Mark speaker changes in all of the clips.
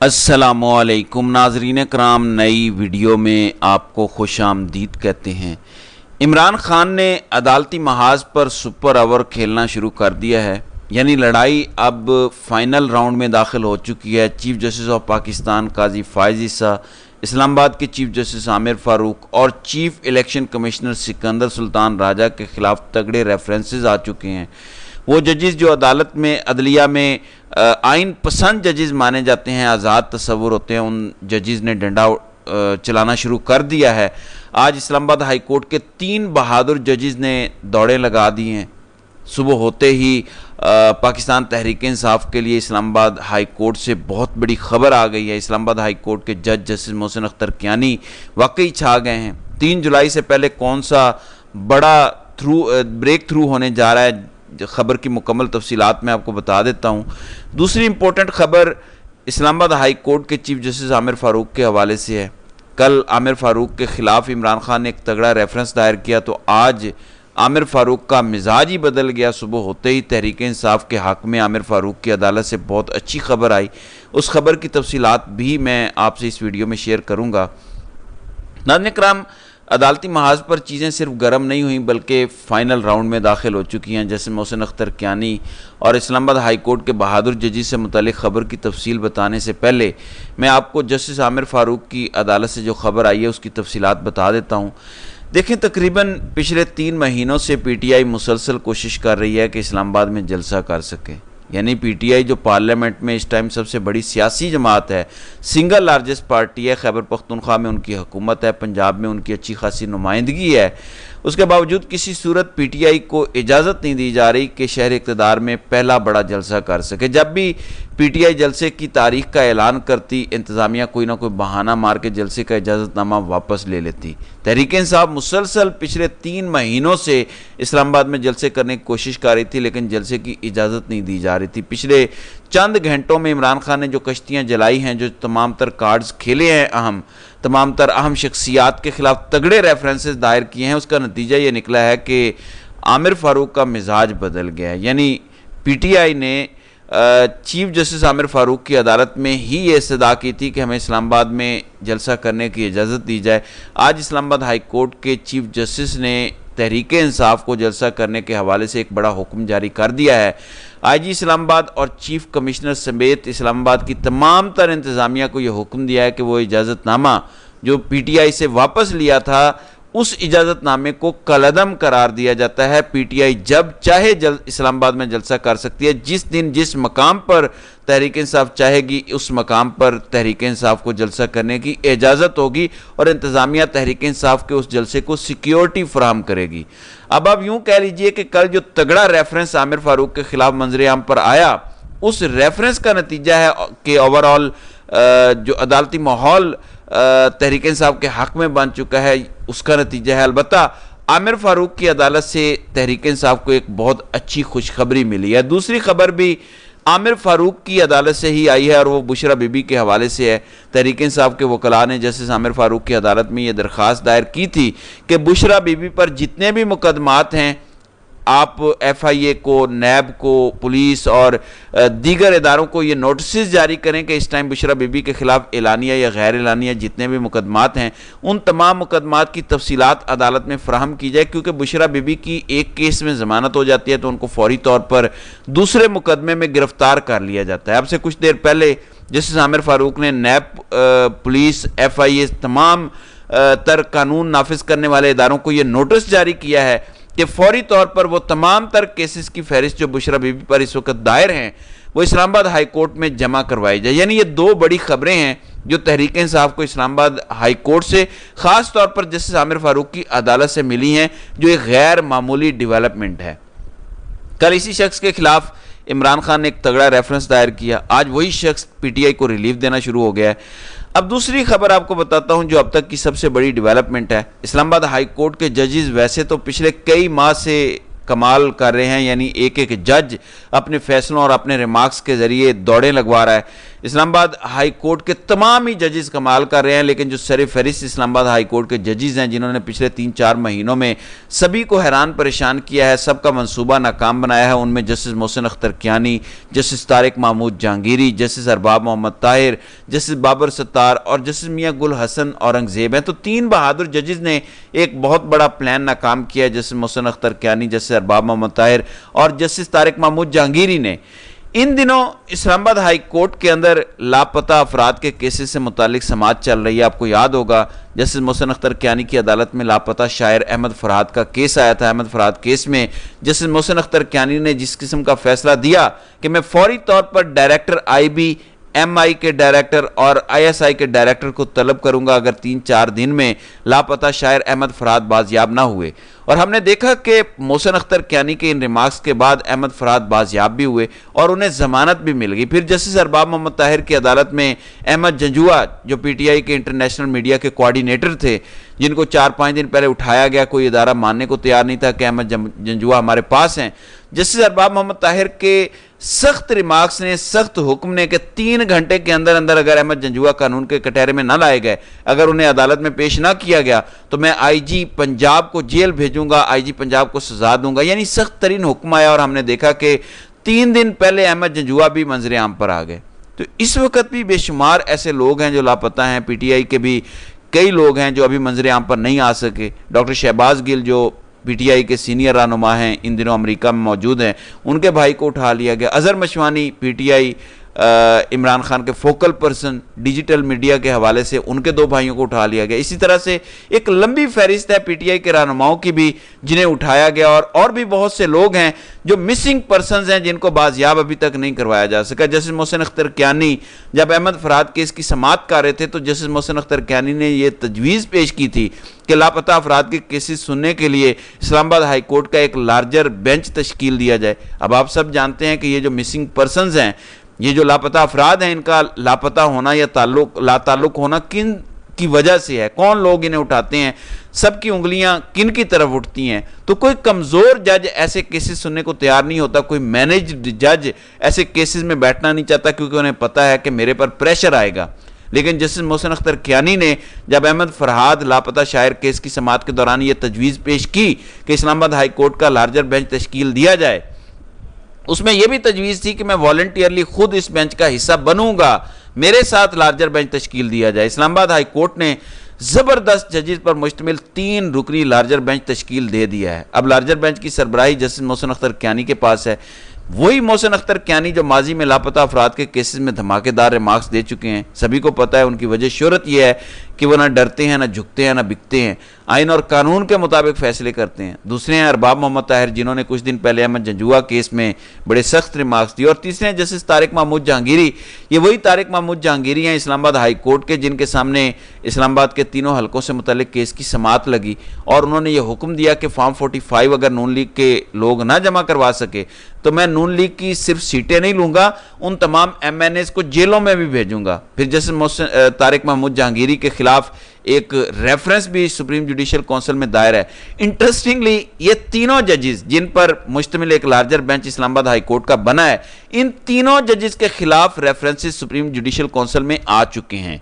Speaker 1: अस्सलामुअलैकुम नाजरीन कराम, नई वीडियो में आपको खुश आमदीद कहते हैं। इमरान खान ने अदालती महाज पर सुपर ओवर खेलना शुरू कर दिया है, यानी लड़ाई अब फाइनल राउंड में दाखिल हो चुकी है। चीफ जस्टिस ऑफ पाकिस्तान काजी फायज ईसा, इस्लामाबाद के चीफ जस्टिस आमिर फारूक और chief election commissioner Sikandar Sultan Raja के खिलाफ तगड़े रेफरेंसेस आ चुके हैं। वो जजेस जो अदालत में अदलिया में आइन पसंद जजेस माने जाते हैं, आज़ाद तस्वुर होते हैं, उन जजेस ने डंडा चलाना शुरू कर दिया है। आज इस्लामाबाद हाई कोर्ट के 3 बहादुर जजेस ने दौड़े लगा दी हैं। सुबह होते ही पाकिस्तान तहरीक इंसाफ के लिए इस्लामाबाद हाई कोर्ट से बहुत बड़ी खबर आ गई है। इस्लामाबाद हाई कोर्ट के जज जस्टिस मोहसिन अख्तर कियानी वाकई छा गए हैं। 3 जुलाई से पहले कौन सा बड़ा ब्रेक थ्रू होने जा रहा है, खबर की मुकम्मल तफसीलात मैं आपको बता देता हूँ। दूसरी इंपॉर्टेंट खबर इस्लामाबाद हाई कोर्ट के चीफ जस्टिस आमिर फारूक के हवाले से है। कल आमिर फारूक के ख़िलाफ़ इमरान खान ने एक तगड़ा रेफरेंस दायर किया, तो आज आमिर फारूक का मिजाज ही बदल गया। सुबह होते ही तहरीक इंसाफ के हक़ में आमिर फारूक की अदालत से बहुत अच्छी खबर आई। उस खबर की तफसीलात भी मैं आपसे इस वीडियो में शेयर करूँगा। नाज़रीन किराम, अदालती महाज पर चीज़ें सिर्फ गर्म नहीं हुई बल्कि फ़ाइनल राउंड में दाखिल हो चुकी हैं। जैसे मोहसिन अख्तर कियानी और इस्लामाबाद हाई कोर्ट के बहादुर जजेस से मुतालिक ख़बर की तफसील बताने से पहले मैं आपको जस्टिस आमिर फारूक की अदालत से जो खबर आई है उसकी तफसीलात बता देता हूँ। देखें, तकरीबन पिछले 3 महीनों से PTI मुसलसल कोशिश कर रही है कि इस्लामाबाद में जलसा कर सके। यानी PTI जो पार्लियामेंट में इस टाइम सबसे बड़ी सियासी जमात है, सिंगल लार्जेस्ट पार्टी है, खैबर पख्तूनख्वा में उनकी हुकूमत है, पंजाब में उनकी अच्छी खासी नुमाइंदगी है, उसके बावजूद किसी सूरत PTI को इजाज़त नहीं दी जा रही कि शहर इक़्तिदार में पहला बड़ा जलसा कर सके। जब भी PTI जलसे की तारीख का ऐलान करती, इंतज़ामिया कोई ना कोई बहाना मार के जलसे का इजाज़तनामा वापस ले लेती। तहरीक इंसाफ मुसलसल पिछले 3 महीनों से इस्लामाबाद में जलसे करने की कोशिश कर रही थी, लेकिन जलसे की इजाज़त नहीं दी जा रही थी। पिछले चंद घंटों में इमरान खान ने जो कश्तियाँ जलाई हैं, जो तमाम तर कार्ड्स खेले हैं, तमाम तर अहम शख्सियात के ख़िलाफ़ तगड़े रेफरेंसेस दायर किए हैं, उसका नतीजा ये निकला है कि आमिर फारूक का मिजाज बदल गया है। यानी PTI ने चीफ जस्टिस आमिर फारूक की अदालत में ही ये इस्तदा की थी कि हमें इस्लामाबाद में जलसा करने की इजाज़त दी जाए। आज इस्लामाबाद हाई कोर्ट के चीफ जस्टिस ने तहरीक इंसाफ को जलसा करने के हवाले से एक बड़ा हुक्म जारी कर दिया है। IG इस्लामाबाद और चीफ कमिश्नर समेत इस्लामाबाद की तमाम तर इंतज़ामिया को यह हुक्म दिया है कि वो इजाज़तनामा जो PTI से वापस लिया था, उस इजाज़तनामे को कलअदम करार दिया जाता है। PTI जब चाहे इस्लामाबाद में जलसा कर सकती है। जिस दिन जिस मकाम पर तहरीक इंसाफ चाहेगी, उस मकाम पर तहरीक इंसाफ को जलसा करने की इजाज़त होगी और इंतज़ामिया तहरीक इंसाफ के उस जलसे को सिक्योरिटी फराहम करेगी। अब आप यूँ कह लीजिए कि कल जो तगड़ा रेफरेंस आमिर फारूक के ख़िलाफ़ मंजर आम पर आया, उस रेफरेंस का नतीजा है कि ओवरऑल जो अदालती माहौल तहरीक इंसाफ के हक़ में बन चुका है, उसका नतीजा है। अलबत्ता आमिर फारूक की अदालत से तहरीक इंसाफ को एक बहुत अच्छी खुशखबरी मिली है। दूसरी खबर भी आमिर फारूक की अदालत से ही आई है और वो बुशरा बीबी के हवाले से है। तहरीक इंसाफ के वकला ने जस्टिस आमिर फारूक की अदालत में ये दरख्वास्त दायर की थी कि बुशरा बीबी पर जितने भी मुकदमात हैं, आप FIA को, नैब को, पुलिस और दीगर इदारों को ये नोटिस जारी करें कि इस टाइम बुशरा बीबी के ख़िलाफ़ एलानिया या गैर एलानिया जितने भी मुकदमात हैं, उन तमाम मुकदमात की तफसीलात अदालत में फ़राहम की जाए। क्योंकि बुशरा बीबी की एक केस में ज़मानत हो जाती है तो उनको फौरी तौर पर दूसरे मुकदमे में गिरफ़्तार कर लिया जाता है। अब से कुछ देर पहले जस्टिस आमिर फारूक ने नैब, पुलिस, FIA तमाम तर कानून नाफिज करने वाले इदारों को ये नोटिस जारी किया है कि फौरी तौर पर वो तमाम तर केसेस की फहरिस्त जो बुशरा बीबी पर इस वक्त दायर हैं, वो इस्लामाबाद हाई कोर्ट में जमा करवाई जाए। यानी ये 2 बड़ी खबरें हैं जो तहरीक इंसाफ को इस्लामाबाद हाई कोर्ट से, ख़ास तौर पर जस्टिस आमिर फारूक की अदालत से मिली हैं, जो एक गैर मामूली डेवलपमेंट है। कल इसी शख्स के खिलाफ इमरान खान ने एक तगड़ा रेफरेंस दायर किया, आज वही शख्स PTI को रिलीफ देना शुरू हो गया है। अब दूसरी खबर आपको बताता हूं जो अब तक की सबसे बड़ी डेवलपमेंट है। इस्लामाबाद हाई कोर्ट के जजेस वैसे तो पिछले कई माह से कमाल कर रहे हैं, यानी एक एक जज अपने फैसलों और अपने रिमार्क्स के ज़रिए दौड़े लगवा रहा है। اسلام آباد ہائی کورٹ کے تمام ہی ججز کمال کر رہے ہیں، لیکن جو سر فہرست اسلام آباد ہائی کورٹ کے ججز ہیں جنہوں نے پچھلے 3-4 مہینوں میں سبھی کو حیران پریشان کیا ہے، سب کا منصوبہ ناکام بنایا ہے، ان میں justice Mohsin Akhtar Kayani, justice Tariq Mahmood Jahangiri, justice ارباب محمد طاہر، جسٹس بابر ستار اور جسٹس میاں گل حسن اورنگزیب ہیں۔ تو 3 بہادر ججز نے ایک بہت بڑا پلان ناکام کیا ہے، جسٹس محسن اختر کیانی، جسٹس ارباب محمد طاہر اور جسٹس طارق محمود جہانگیری نے۔ ان دنوں اسلام آباد ہائی کورٹ کے اندر لاپتہ افراد کے کیسز سے متعلق سماعت چل رہی ہے۔ آپ کو یاد ہوگا جسٹس محسن اختر کیانی کی عدالت میں لاپتہ شاعر احمد فرحات کا کیس آیا تھا۔ احمد فرحات کیس میں جسٹس محسن اختر کیانی نے جس قسم کا فیصلہ دیا کہ میں فوری طور پر ڈائریکٹر IB، MI کے ڈائریکٹر اور ISI کے ڈائریکٹر کو طلب کروں گا اگر 3-4 دن میں لاپتہ شاعر احمد فرحات بازیاب نہ ہوئے، اور ہم نے دیکھا کہ محسن اختر کیانی کے ان ریمارکس کے بعد احمد فرحات بازیاب بھی ہوئے اور انہیں ضمانت بھی مل گئی۔ پھر جسٹس ارباب محمد طاہر کی عدالت میں احمد جنجوعہ جو PTI کے انٹرنیشنل میڈیا کے کوارڈینیٹر تھے، جن کو 4-5 دن پہلے اٹھایا گیا، کوئی ادارہ ماننے کو تیار نہیں تھا کہ احمد جنجوعہ ہمارے پاس ہیں، جسٹس ارباب محمد طاہر کے سخت ریمارکس نے، سخت حکم نے کہ 3 گھنٹے کے اندر اندر اگر احمد جنجوعہ قانون کے کٹہرے میں نہ لائے گئے، اگر انہیں عدالت میں پیش نہ کیا گیا تو میں IG پنجاب کو جیل بھیجوں گا، IG پنجاب کو سزا دوں گا، یعنی سخت ترین حکم آیا۔ اور ہم نے دیکھا کہ 3 دن پہلے احمد جنجوعہ بھی منظر عام پر آ گئے۔ تو اس وقت بھی بے شمار ایسے لوگ ہیں جو لاپتہ ہیں، PTI کے بھی کئی لوگ ہیں جو ابھی منظر عام پر نہیں آ سکے۔ ڈاکٹر شہباز گل جو PTI کے سینئر رہنما ہیں، ان دنوں امریکہ میں موجود ہیں، ان کے بھائی کو اٹھا لیا گیا۔ اظہر مشوانی PTI عمران خان کے فوکل پرسن ڈیجیٹل میڈیا کے حوالے سے، ان کے 2 بھائیوں کو اٹھا لیا گیا۔ اسی طرح سے ایک لمبی فہرست ہے PTI کے رہنماؤں کی بھی جنہیں اٹھایا گیا، اور بھی بہت سے لوگ ہیں جو مسنگ پرسنز ہیں جن کو بازیاب ابھی تک نہیں کروایا جا سکا۔ جسٹس محسن اختر کیانی جب احمد فرحات کیس کی سماعت کر رہے تھے تو جسٹس محسن اختر کیانی نے یہ تجویز پیش کی تھی کہ لاپتہ افراد کے کیسز سننے کے لیے اسلام آباد ہائی کورٹ کا ایک لارجر بینچ تشکیل دیا جائے۔ اب آپ سب جانتے ہیں کہ یہ جو مسنگ پرسنز ہیں، یہ جو لاپتہ افراد ہیں، ان کا لاپتہ ہونا یا لا تعلق ہونا کن کی وجہ سے ہے، کون لوگ انہیں اٹھاتے ہیں، سب کی انگلیاں کن کی طرف اٹھتی ہیں۔ تو کوئی کمزور جج ایسے کیسز سننے کو تیار نہیں ہوتا، کوئی مینجڈ جج ایسے کیسز میں بیٹھنا نہیں چاہتا، کیونکہ انہیں پتہ ہے کہ میرے پر پریشر آئے گا۔ لیکن جسٹس محسن اختر کیانی نے جب احمد فرحات لاپتہ شاعر کیس کی سماعت کے دوران یہ تجویز پیش کی کہ اسلام آباد ہائی کورٹ کا لارجر بینچ تشکیل دیا جائے، اس میں یہ بھی تجویز تھی کہ میں والنٹیئرلی خود اس بینچ کا حصہ بنوں گا، میرے ساتھ لارجر بینچ تشکیل دیا جائے۔ اسلام آباد ہائی کورٹ نے زبردست ججز پر مشتمل 3 رکنی لارجر بینچ تشکیل دے دیا ہے۔ اب لارجر بینچ کی سربراہی جسٹس محسن اختر کیانی کے پاس ہے، وہی محسن اختر کیانی جو ماضی میں لاپتہ افراد کے کیسز میں دھماکے دار ریمارکس دے چکے ہیں۔ سبھی کو پتہ ہے ان کی وجہ شہرت یہ ہے کہ وہ نہ ڈرتے ہیں، نہ جھکتے ہیں، نہ بکتے ہیں، آئین اور قانون کے مطابق فیصلے کرتے ہیں۔ دوسرے ہیں ارباب محمد طاہر جنہوں نے کچھ دن پہلے احمد جنجوعہ کیس میں بڑے سخت ریمارکس دیے، اور تیسرے ہیں جسٹس طارق محمود جہانگیری۔ یہ وہی طارق محمود جہانگیری ہیں اسلام آباد ہائی کورٹ کے جن کے سامنے اسلام آباد کے 3 حلقوں سے متعلق کیس کی سماعت لگی، اور انہوں نے یہ حکم دیا کہ فارم 45 اگر نون لیگ کے لوگ نہ جمع کروا سکے تو میں نون لیگ کی صرف سیٹیں نہیں لوں گا، ان تمام MNAs کو جیلوں میں بھی بھیجوں گا۔ پھر جسٹس طارق محمود جہانگیری کے خلاف ایک ریفرنس بھی سپریم جوڈیشل کونسل میں دائر ہے۔ انٹرسٹنگلی یہ تینوں ججز جن پر مشتمل ایک لارجر بینچ اسلام آباد ہائی کورٹ کا بنا ہے، ان تینوں ججز کے خلاف ریفرنسز سپریم جوڈیشل کونسل میں آ چکے ہیں۔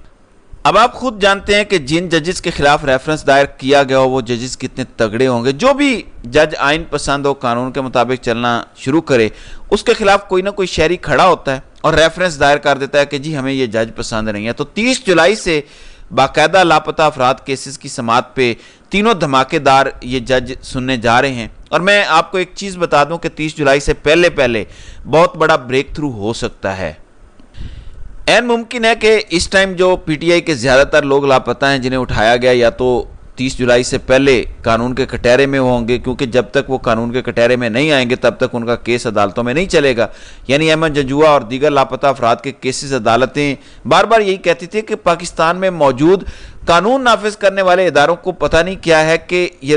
Speaker 1: اب آپ خود جانتے ہیں کہ جن ججز کے خلاف ریفرنس دائر کیا گیا ہو وہ ججز کتنے تگڑے ہوں گے۔ جو بھی جج آئین پسند ہو، قانون کے مطابق چلنا شروع کرے، اس کے خلاف کوئی نہ کوئی شہری کھڑا ہوتا ہے اور ریفرنس دائر کر دیتا ہے کہ جی ہمیں یہ جج پسند نہیں ہے۔ تو 30 جولائی سے باقاعدہ لاپتہ افراد کیسز کی سماعت پہ تینوں دھماکے دار یہ جج سننے جا رہے ہیں، اور میں آپ کو ایک چیز بتا دوں کہ 30 جولائی سے پہلے بہت بڑا بریک تھرو ہو سکتا ہے۔ این ممکن ہے کہ اس ٹائم جو PTI کے زیادہ تر لوگ لاپتہ ہیں جنہیں اٹھایا گیا، یا تو 30 جولائی سے پہلے قانون کے کٹہرے میں ہوں گے، کیونکہ جب تک وہ قانون کے کٹہرے میں نہیں آئیں گے تب تک ان کا کیس عدالتوں میں نہیں چلے گا۔ یعنی احمد جنجوعہ اور دیگر لاپتہ افراد کے کیسز عدالتیں بار بار یہی کہتی تھی کہ پاکستان میں موجود قانون نافذ کرنے والے اداروں کو پتہ نہیں کیا ہے کہ یہ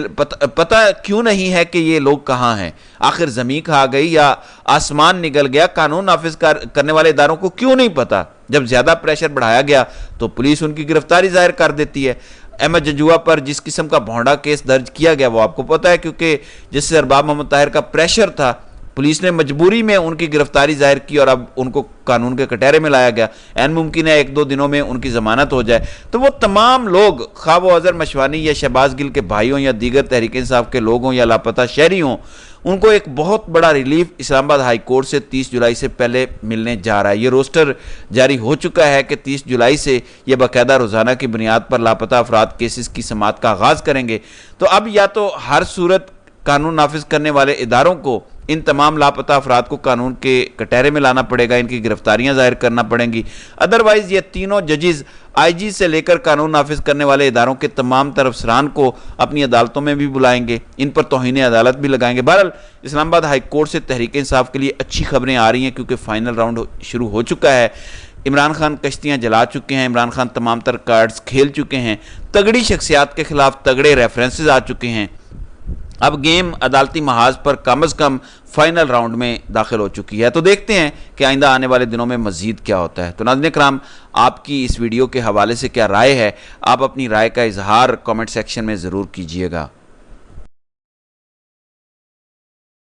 Speaker 1: پتہ کیوں نہیں ہے کہ یہ لوگ کہاں ہیں، آخر زمین کھا گئی یا آسمان نگل گیا، قانون نافذ کرنے والے اداروں کو کیوں نہیں پتہ؟ جب زیادہ پریشر بڑھایا گیا تو پولیس ان کی گرفتاری ظاہر کر دیتی ہے۔ احمد جنجوعہ پر جس قسم کا بھونڈا کیس درج کیا گیا وہ آپ کو پتہ ہے، کیونکہ جس سے ارباب محمد طاہر کا پریشر تھا पुलिस ने मजबूरी में उनकी गिरफ्तारी जाहिर की और अब उनको कानून के कटहरे में लाया गया। ऐन मुमकिन है 1-2 दिनों में उनकी जमानत हो जाए। तो वो तमाम लोग, खा वो अजहर मशवानी या शहबाज गिल के भाइयों या दीगर तहरीक इंसाफ के लोग हों या लापता शहरी हों, उनको एक बहुत बड़ा रिलीफ इस्लामाबाद हाई कोर्ट से 30 जुलाई से पहले मिलने जा रहा है। ये रोस्टर जारी हो चुका है कि 30 जुलाई से ये बाकायदा रोज़ाना की बुनियाद पर लापता अफराद केसेस की समाअत का आगाज़ करेंगे। तो अब या तो हर सूरत कानून नाफिज करने वाले इदारों को इन तमाम लापता अफराद को कानून के कटहरे में लाना पड़ेगा, इनकी गिरफ्तारियां जाहिर करना पड़ेंगी, अदरवाइज ये तीनों जजेस आईजी से लेकर कानून नाफिज करने वाले इदारों के तमाम तरफसरान को अपनी अदालतों में भी बुलाएंगे, इन पर तौहीन अदालत भी लगाएंगे। बहरहाल इस्लामाबाद हाई कोर्ट से तहरीक इंसाफ के लिए अच्छी खबरें आ रही हैं क्योंकि फाइनल राउंड शुरू हो चुका है। इमरान खान कश्तियां जला चुके हैं, इमरान खान तमाम तर कार्ड्स खेल चुके हैं, तगड़ी शख्सियात के खिलाफ तगड़े रेफरेंसेस आ चुके हैं। अब गेम अदालती महाज पर कम अज़ कम फाइनल राउंड में दाखिल हो चुकी है। तो देखते हैं कि आइंदा आने वाले दिनों में मज़ीद क्या होता है। तो नाज़रीन कराम, आपकी इस वीडियो के हवाले से क्या राय है? आप अपनी राय का इजहार कमेंट सेक्शन में ज़रूर कीजिएगा।